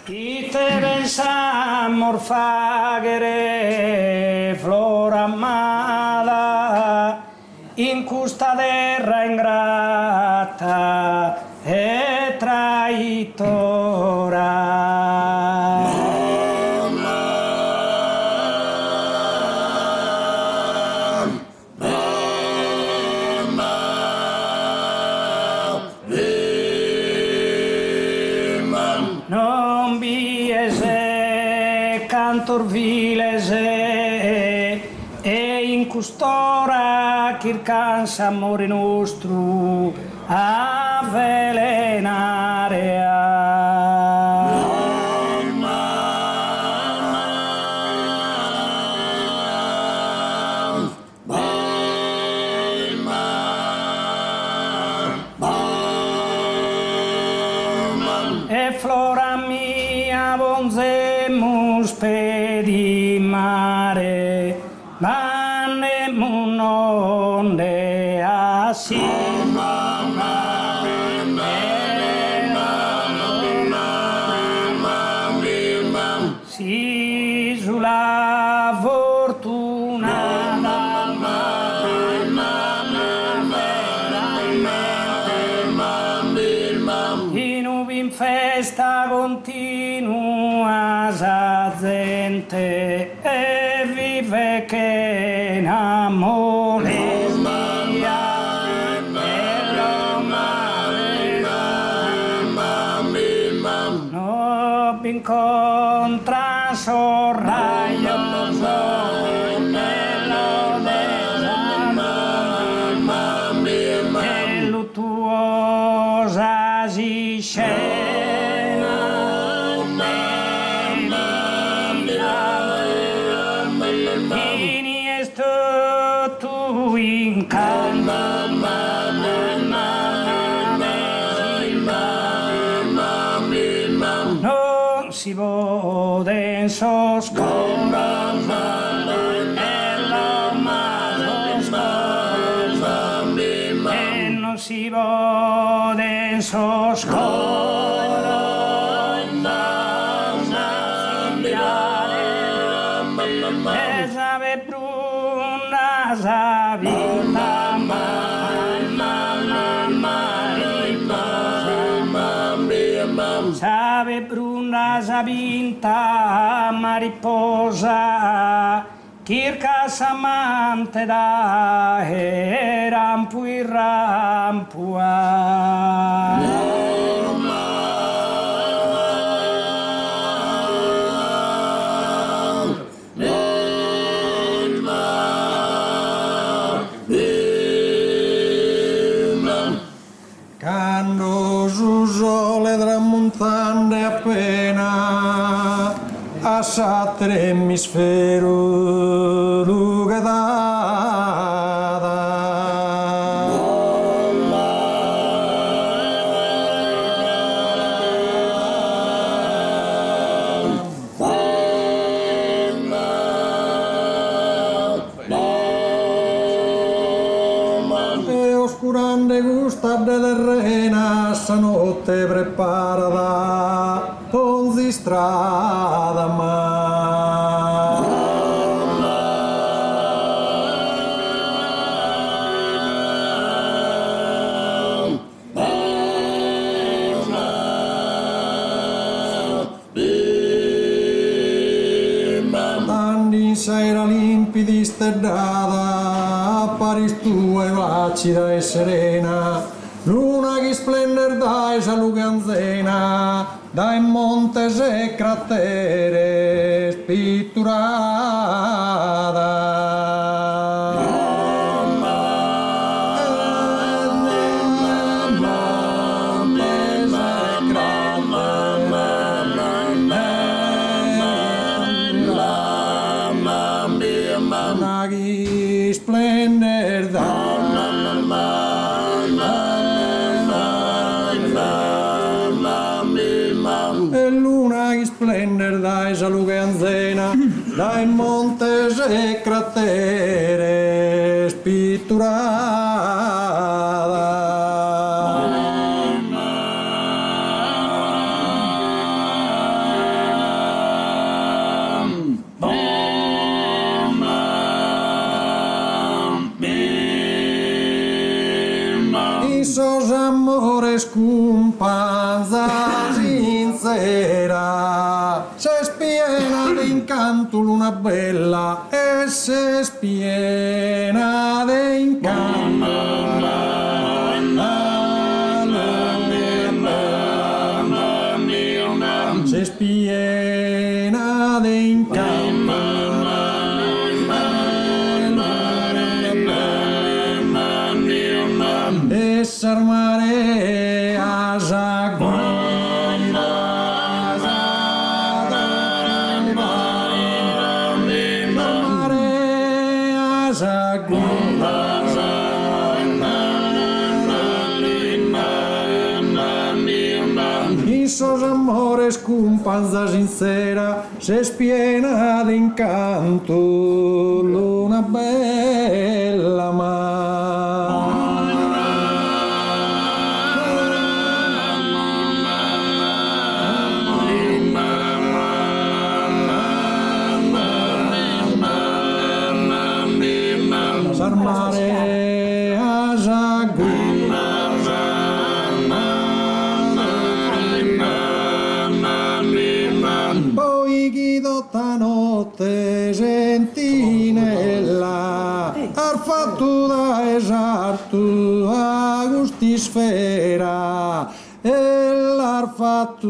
Ite pensa morfaghere flora amata in questa terra ingrata e traitora. Non biese cantor vilese e in custora chircansa amore nostro avvelenarea. E flora mia bonzemus pedi mare, manemu nonde si sulla fortuna in festa continua sa gente e vive che in amore no incontra sorraio e luttuosa si scena Iniesta tu in calma non si poden e non si poden e sabe bruna sabe bruna sabinta mariposa Kirka samante da rampu rampua. Quando su sole tramontante appena a sattere emisfero oscurante gusta de terrena stanotte preparata ponzi strada tanti sera limpidi steddata apparis tua e vacida e serena luna che splendor dai saluganzena dai montes e cratere spitturata che splendor e luna che splendor dai saluganzena dai montes e cratere spitturata scumpanza sincera, se spiena d'incanto luna bella e se spiena d'incanto. Se spiena d'incanto. Essar marea zaguaira, marea zaguaira. I sos amores con panza sincera se spiena d'incanto luna bella marea zaguaira. Poi Guido notte sentinella har fatto da esarto a gusti sfera e l'ha fatto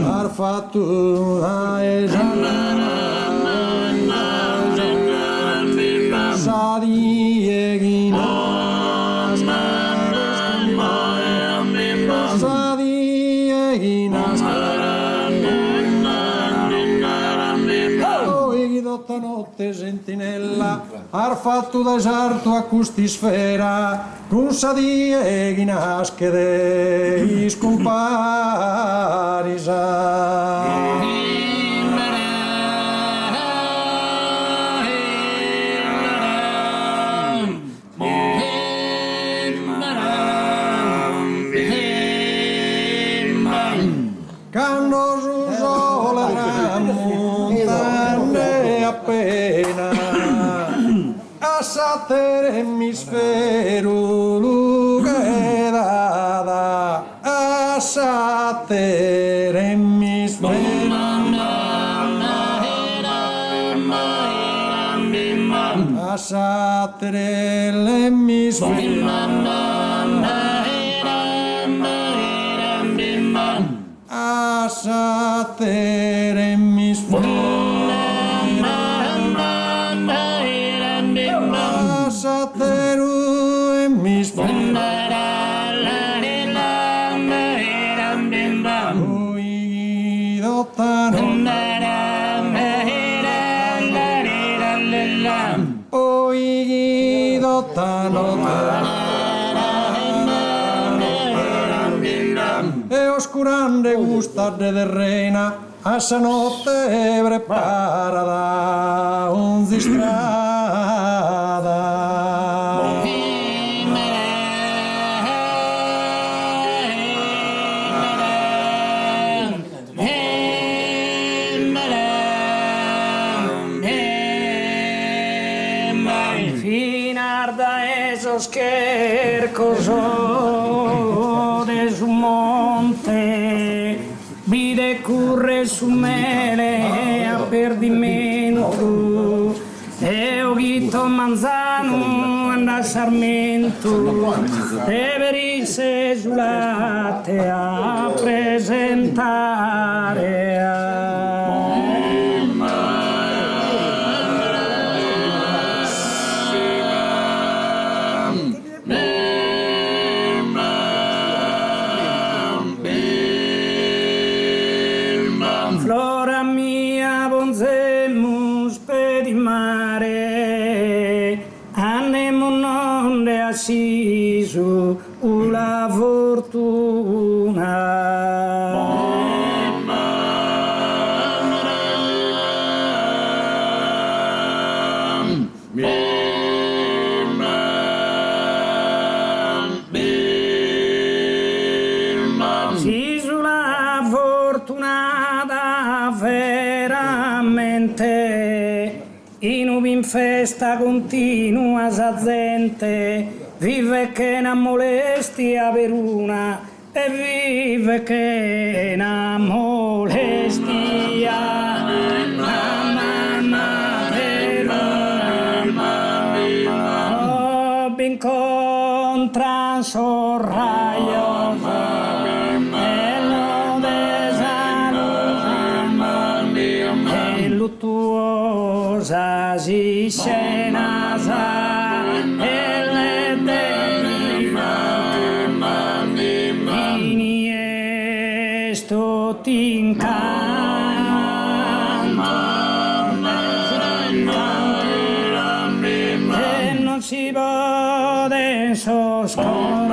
har fatto da esarto sa di eghina notte sentinella har fatto da esarto a custi sfera con sa di eghinas che dei scomparisa. Canno su sole tramontane appena a sattere emisfero luce dada a sattere emisfero a sattere l'emisfero a sattere emisfero a sattere emisfero oi dottano oi dottano e oscurande gustarde de reina a sa notte preparada un strada. Finarda esos quercoso de su monte vide curre su mele a perdimento e oghito manzano anda sarmento e venisse sull'ate a presentare Flora mia bonzemus per il mare, anemo nonde assiso la fortuna. Si sulla fortunata veramente in ubi in festa continua sa gente, vive che na molestia per una, e vive che na molestia, mamma per una. Oh, incontra sorraio, e lo desalusa, e luttuosa si scena sa, e le deriva, sto e non si può soscorso